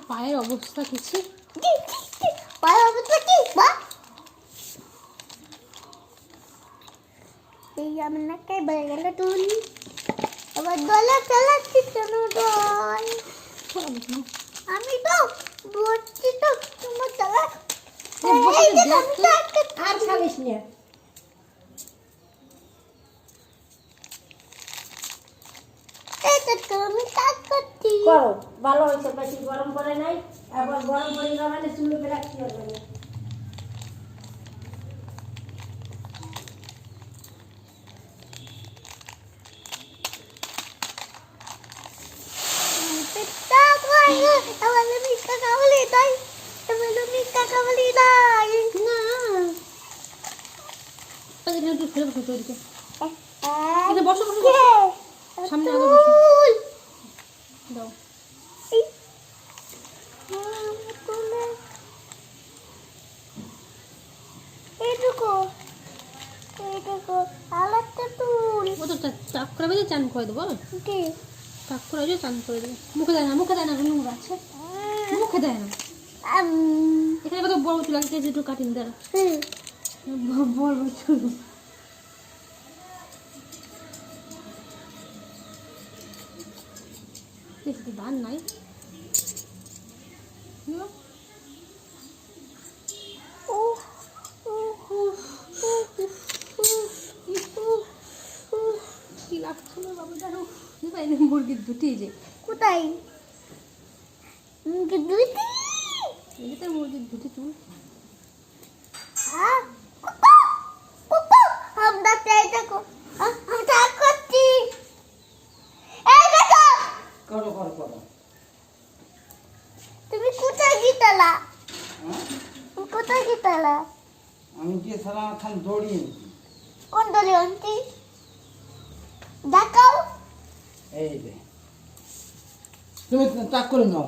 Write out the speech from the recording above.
পায়ের অবস্থা কিছু পায়ের অবস্থা কি বা এই আমি না কে বলে গেল তুই আবার দলা চালাচ্ছি কেন দল আমি তো বলছি তো তোমার চালা আর ছাড়িস না। আমি কাজ করছি করো ভালো হয়েছে, বেশি গরম করে নাই, আবার গরম করে না মানে চুলে রাখতে হবে না। বসো বসো সামনে আগে বসো দাও। ও তো চাক করে বেঁধে চান করে দেবো, চাক করে দিয়ে চান করে দেবো। মুখে দেয় না, মুখে দেয় না, নোংর আছে মুখে দেয় না। এখানে কত বড় চুল আছে, একটু কাটিং দেয় বড় বড় চুল। ধান নাই কি লাগছিল বাবু জানো, মুরগির দুটি যে কোথায় মুরগির দুটি এটাতে মুরগির দুটি চুল। তুমি কোথায় গিয়েছিলা? কোথায় গিয়েছিলা? আমি গিয়েছিলাম এখন দড়ি। কোন দড়ি আনতি? দেখাও। এই যে তুমি চাক করে নাও।